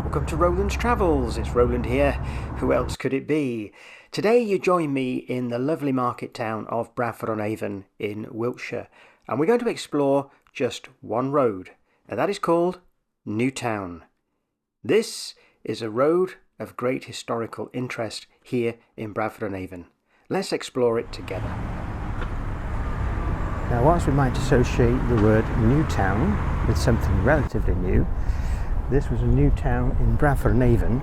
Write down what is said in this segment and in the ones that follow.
Welcome to Roland's Travels. It's Roland here. Who else could it be? Today you join me in the lovely market town of Bradford on Avon in Wiltshire, and we're going to explore just one road, and that is called Newtown. This is a road of great historical interest here in Bradford on Avon. Let's explore it together. Now, whilst we might associate the word Newtown with something relatively new, this was a new town in Bradford on Avon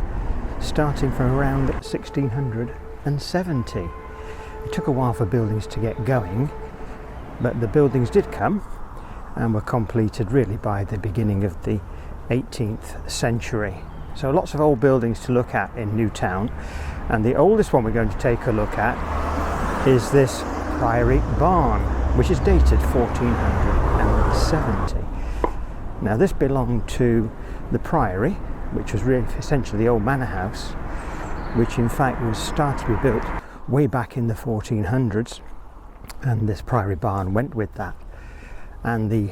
starting from around 1670. It took a while for buildings to get going, but the buildings did come and were completed really by the beginning of the 18th century. So lots of old buildings to look at in Newtown, and the oldest one we're going to take a look at is this Priory Barn, which is dated 1470. Now this belonged to the Priory, which was really essentially the old manor house, which in fact was started to be built way back in the 1400s, and this Priory Barn went with that. And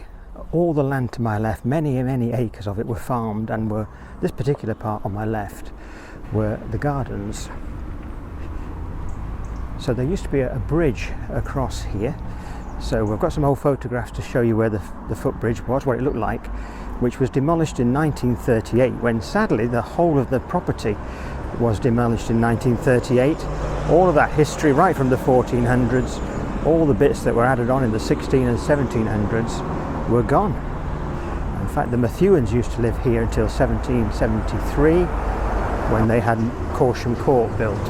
all the land to my left, many acres of it were farmed, and this particular part on my left were the gardens. So there used to be a bridge across here. So we've got some old photographs to show you where the footbridge was, what it looked like, which was demolished in 1938, when sadly the whole of the property was demolished in 1938. All of that history, right from the 1400s, all the bits that were added on in the 16 and 1700s were gone. In fact, the Methewens used to live here until 1773, when they had Corsham Court built.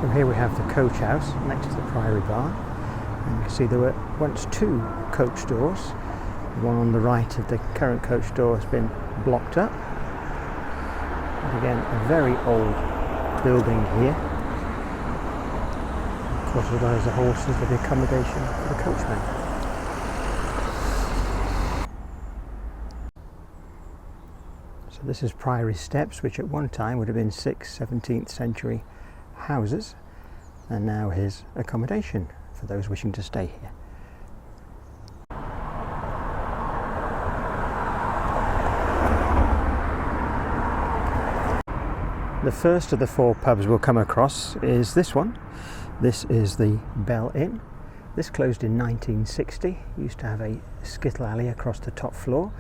So here we have the coach house next to the Priory Barn, and you can see there were once two coach doors. The one on the right of the current coach door has been blocked up. And again, a very old building here. Of course, as well as the horses, the accommodation for the coachmen. So this is Priory Steps, which at one time would have been 6th, 17th century houses, and now is accommodation for those wishing to stay here. The first of the four pubs we'll come across is this one. This is the Bell Inn. This closed in 1960. Used to have a skittle alley across the top floor,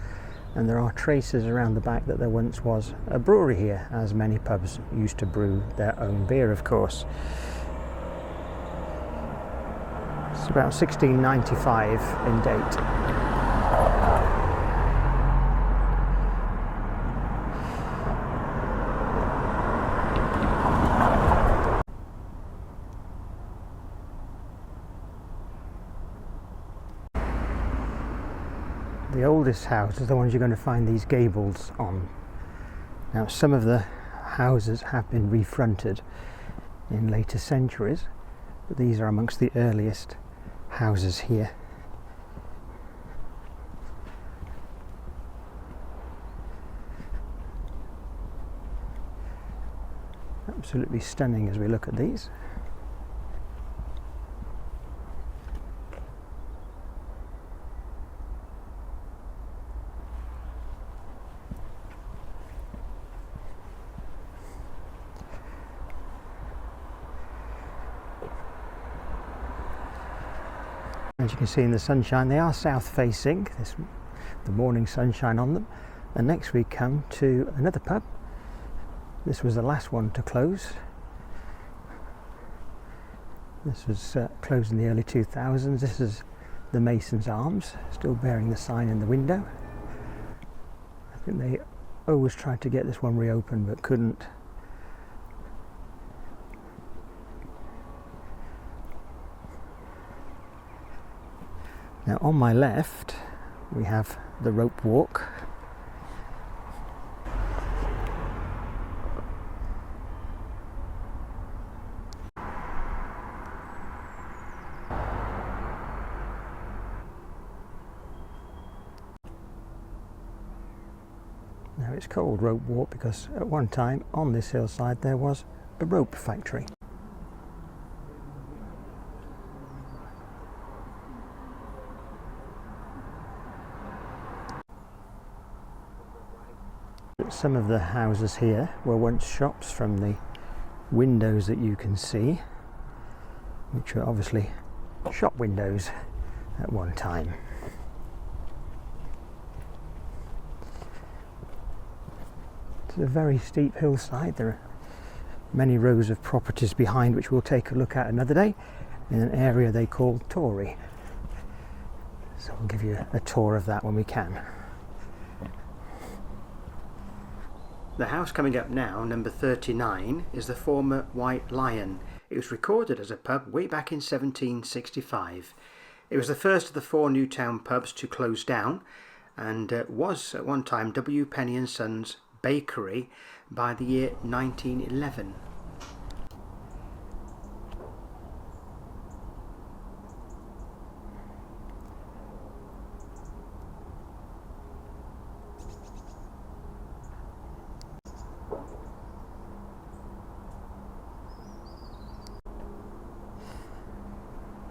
and there are traces around the back that there once was a brewery here, as many pubs used to brew their own beer, of course. It's about 1695 in date. The oldest house is the ones you're going to find these gables on. Now, some of the houses have been refronted in later centuries, but these are amongst the earliest houses here. Absolutely stunning as we look at these. As you can see in the sunshine, they are south facing, the morning sunshine on them. And next we come to another pub. This was the last one to close. This was closed in the early 2000s. This is the Mason's Arms, still bearing the sign in the window. I think they always tried to get this one reopened but couldn't. Now on my left we have the rope walk. Now it's called Rope Walk because at one time on this hillside there was a rope factory. Some of the houses here were once shops from the windows that you can see, which were obviously shop windows at one time. It's a very steep hillside. There are many rows of properties behind, which we'll take a look at another day, in an area they call Torrey. So we'll give you a tour of that when we can. The house coming up now, number 39, is the former White Lion. It was recorded as a pub way back in 1765. It was the first of the 4 Newtown pubs to close down, and was at one time W. Penny & Sons Bakery by the year 1911.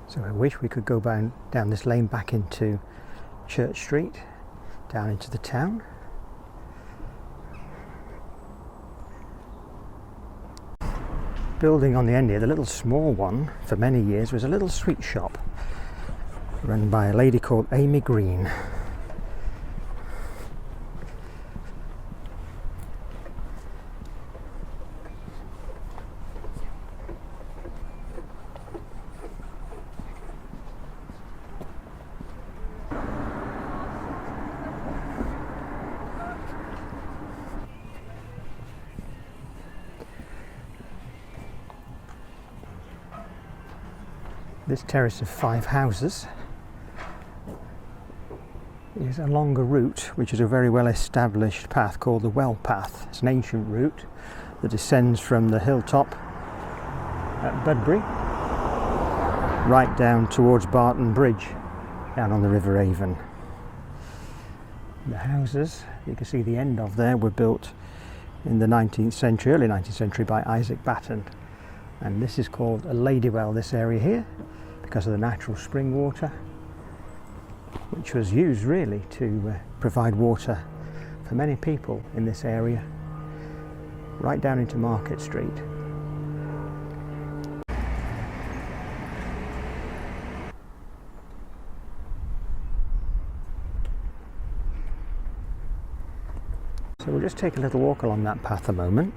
So I wish we could go down this lane back into Church Street, down into the town. Building on the end here, the little small one, for many years was a little sweet shop run by a lady called Amy Green. This terrace of 5 houses is along a route which is a very well established path called the Well Path. It's an ancient route that descends from the hilltop at Budbury right down towards Barton Bridge down on the River Avon. The houses, you can see the end of there, were built in the 19th century, early 19th century, by Isaac Batten. And this is called a ladywell, this area here, because of the natural spring water, which was used really to provide water for many people in this area, right down into Market Street. So we'll just take a little walk along that path a moment.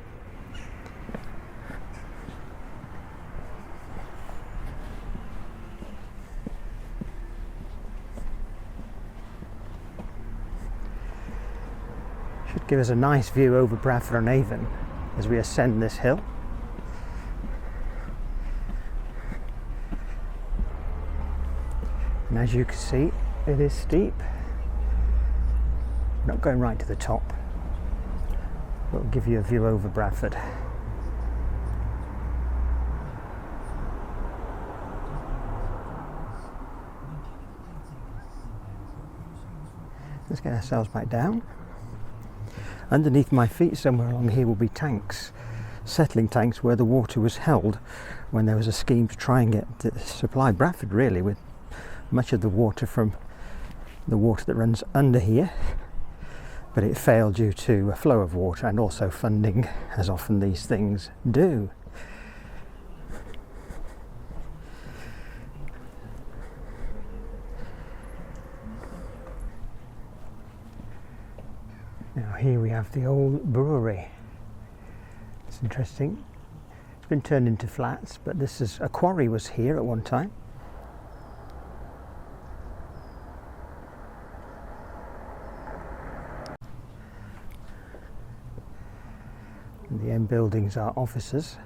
Should give us a nice view over Bradford and Avon as we ascend this hill. And as you can see, it is steep. Not going right to the top, but will give you a view over Bradford. Let's get ourselves back down. Underneath my feet somewhere along here will be tanks, settling tanks where the water was held when there was a scheme to try and supply Bradford really with much of the water from the water that runs under here, but it failed due to a flow of water and also funding, as often these things do. Now here we have the old brewery. It's interesting. It's been turned into flats, but this is a quarry was here at one time. And the end buildings are offices.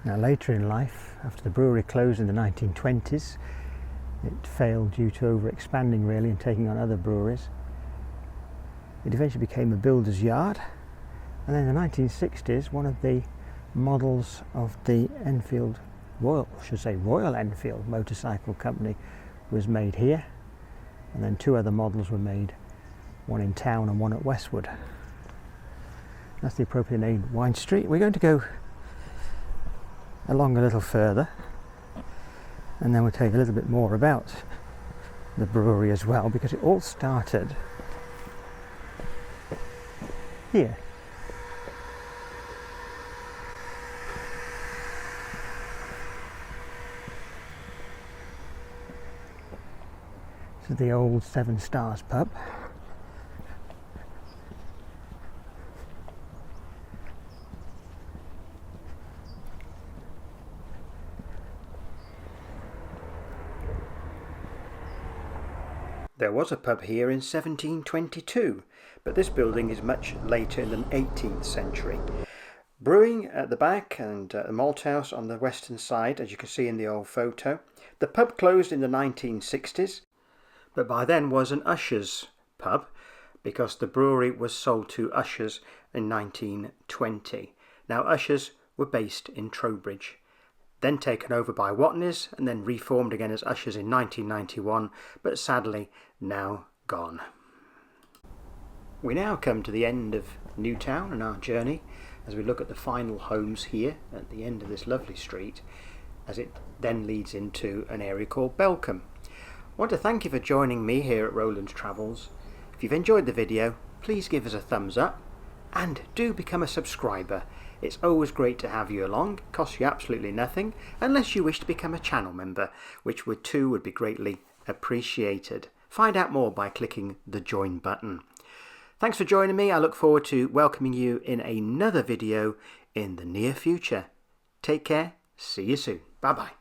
Now later in life, after the brewery closed in the 1920s. It failed due to over-expanding really and taking on other breweries. It eventually became a builder's yard, and then in the 1960s one of the models of the Royal Enfield Motorcycle Company was made here, and then two other models were made, one in town and one at Westwood. That's the appropriate name, Wine Street. We're going to go along a little further, and then we'll tell you a little bit more about the brewery as well, because it all started here. This is the old Seven Stars pub. There was a pub here in 1722, but this building is much later in the 18th century. Brewing at the back and the malt house on the western side, as you can see in the old photo. The pub closed in the 1960s, but by then was an Ushers pub, because the brewery was sold to Ushers in 1920. Now Ushers were based in Trowbridge, then taken over by Watney's and then reformed again as Ushers in 1991, but sadly now gone. We now come to the end of Newtown and our journey as we look at the final homes here at the end of this lovely street, as it then leads into an area called Belcombe. I want to thank you for joining me here at Roland's Travels. If you've enjoyed the video, please give us a thumbs up and do become a subscriber. It's always great to have you along. It costs you absolutely nothing unless you wish to become a channel member, which would be greatly appreciated. Find out more by clicking the join button. Thanks for joining me. I look forward to welcoming you in another video in the near future. Take care. See you soon. Bye bye.